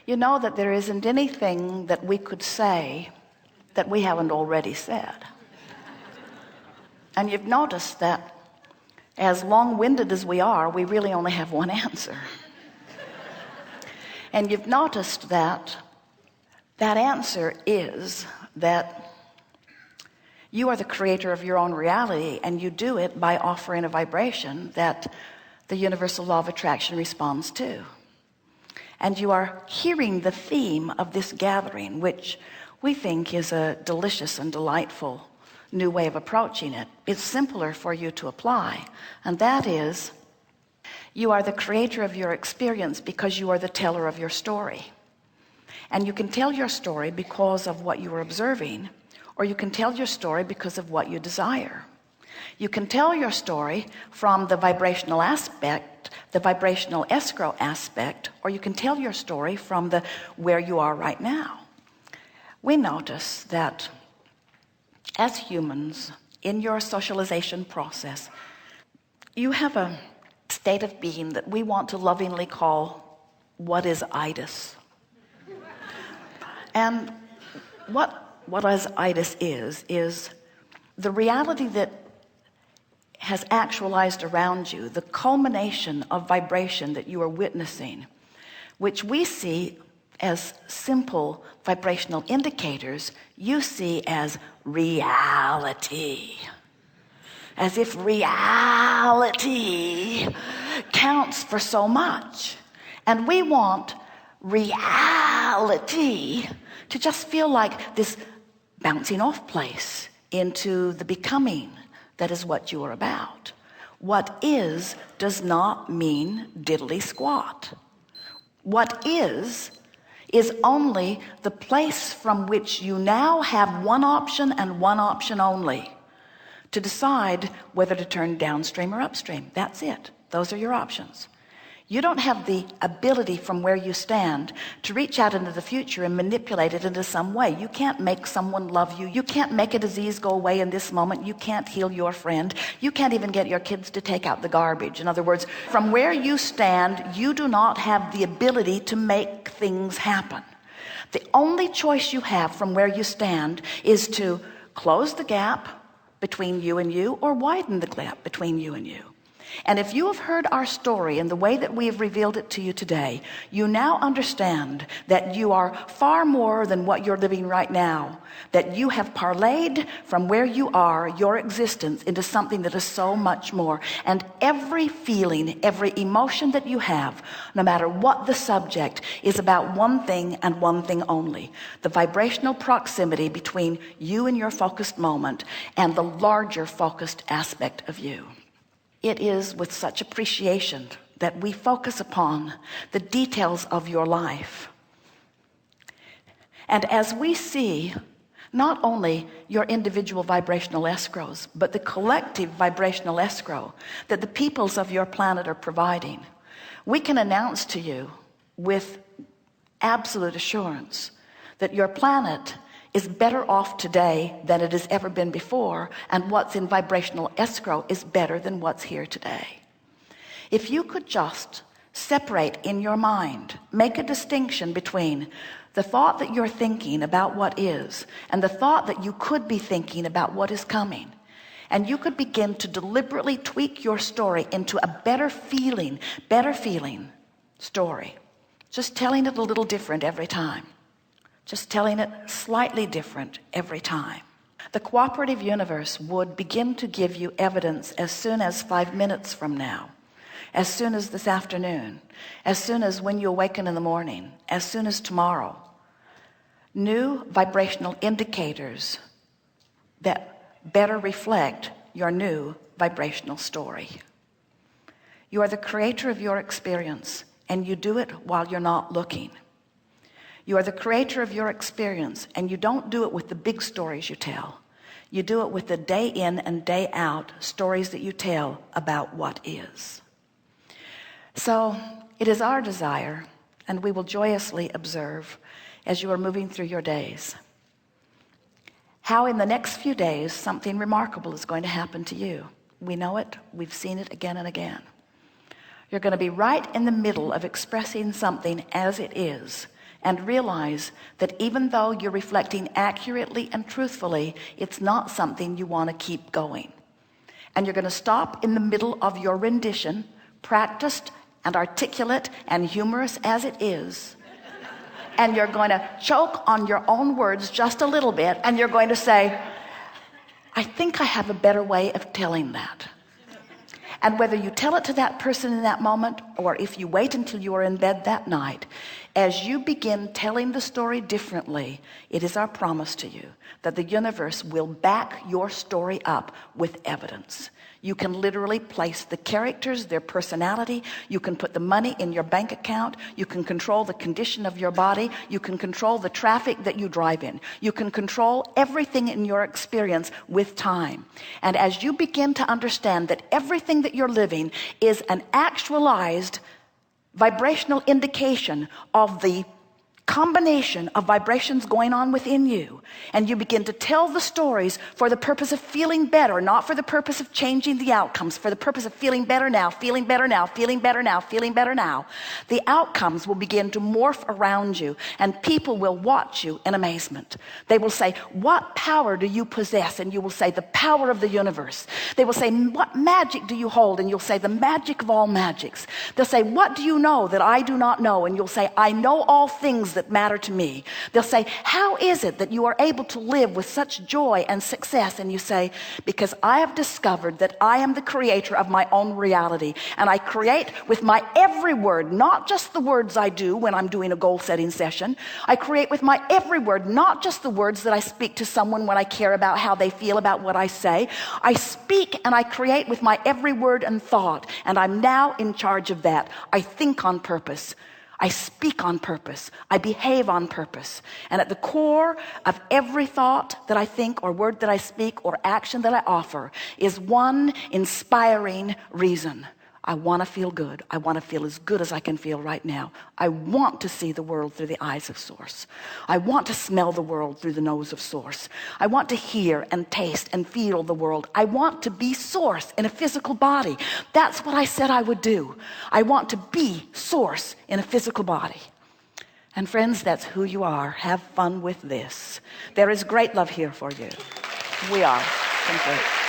You know that there isn't anything that we could say that we haven't already said. And you've noticed that as long-winded as we are, we really only have one answer. And you've noticed that that answer is that you are the creator of your own reality, and you do it by offering a vibration that the universal law of attraction responds to. And you are hearing the theme of this gathering, which we think is a delicious and delightful new way of approaching it. It's simpler for you to apply, and that is, you are the creator of your experience because you are the teller of your story. And you can tell your story because of what you are observing, or you can tell your story because of what you desire. You can tell your story from the vibrational aspect, the vibrational escrow aspect, or you can tell your story from the where you are right now. We notice that as humans, in your socialization process, you have a state of being that we want to lovingly call what is itis. And what as itis is the reality that has actualized around you, the culmination of vibration that you are witnessing, which we see as simple vibrational indicators, you see as reality, as if reality counts for so much. And we want reality to just feel like this bouncing off place into the becoming that is what you are about. What is does not mean diddly squat. What is only the place from which you now have one option and one option only to decide whether to turn downstream or upstream. That's it. Those are your options. You don't have the ability from where you stand to reach out into the future and manipulate it into some way. You can't make someone love you. You can't make a disease go away in this moment. You can't heal your friend. You can't even get your kids to take out the garbage. In other words, from where you stand, you do not have the ability to make things happen. The only choice you have from where you stand is to close the gap between you and you, or widen the gap between you and you. And if you have heard our story in the way that we have revealed it to you today, you now understand that you are far more than what you're living right now, that you have parlayed from where you are, your existence, into something that is so much more. And every feeling, every emotion that you have, no matter what the subject, is about one thing and one thing only: the vibrational proximity between you and your focused moment and the larger focused aspect of you. It is with such appreciation that we focus upon the details of your life. And as we see not only your individual vibrational escrows, but the collective vibrational escrow that the peoples of your planet are providing, we can announce to you with absolute assurance that your planet is better off today than it has ever been before, and what's in vibrational escrow is better than what's here today. If you could just separate in your mind, make a distinction between the thought that you're thinking about what is and the thought that you could be thinking about what is coming, and you could begin to deliberately tweak your story into a better feeling story, just telling it a little different every time. Just telling it slightly different every time. The cooperative universe would begin to give you evidence as soon as 5 minutes from now, as soon as this afternoon, as soon as when you awaken in the morning, as soon as tomorrow. New vibrational indicators that better reflect your new vibrational story. You are the creator of your experience, and you do it while you're not looking. You are the creator of your experience, and you don't do it with the big stories you tell. You do it with the day in and day out stories that you tell about what is. So it is our desire, and we will joyously observe as you are moving through your days, how in the next few days something remarkable is going to happen to you. We know it. We've seen it again and again. You're going to be right in the middle of expressing something as it is, and realize that even though you're reflecting accurately and truthfully, it's not something you want to keep going. And you're going to stop in the middle of your rendition, practiced and articulate and humorous as it is, and you're going to choke on your own words just a little bit, and you're going to say, I think I have a better way of telling that. And whether you tell it to that person in that moment, or if you wait until you are in bed that night, as you begin telling the story differently, it is our promise to you that the universe will back your story up with evidence. You can literally place the characters, their personality. You can put the money in your bank account. You can control the condition of your body. You can control the traffic that you drive in. You can control everything in your experience with time. And as you begin to understand that everything that you're living is an actualized vibrational indication of the combination of vibrations going on within you, and you begin to tell the stories for the purpose of feeling better, not for the purpose of changing the outcomes, for the purpose of feeling better now, feeling better now, feeling better now, feeling better now, the outcomes will begin to morph around you, and people will watch you in amazement. They will say, what power do you possess? And you will say, the power of the universe. They will say, what magic do you hold? And you'll say, the magic of all magics. They'll say, what do you know that I do not know? And you'll say, I know all things that matter to me. They'll say, how is it that you are able to live with such joy and success? And you say, because I have discovered that I am the creator of my own reality, and I create with my every word, not just the words I do when I'm doing a goal setting session. I create with my every word, not just the words that I speak to someone when I care about how they feel about what I say. I speak and I create with my every word and thought, and I'm now in charge of that. I think on purpose. I speak on purpose. I behave on purpose. And at the core of every thought that I think, or word that I speak, or action that I offer is one inspiring reason. I want to feel good. I want to feel as good as I can feel right now. I want to see the world through the eyes of Source. I want to smell the world through the nose of Source. I want to hear and taste and feel the world. I want to be Source in a physical body. That's what I said I would do. I want to be Source in a physical body. And friends, that's who you are. Have fun with this. There is great love here for you. We are complete.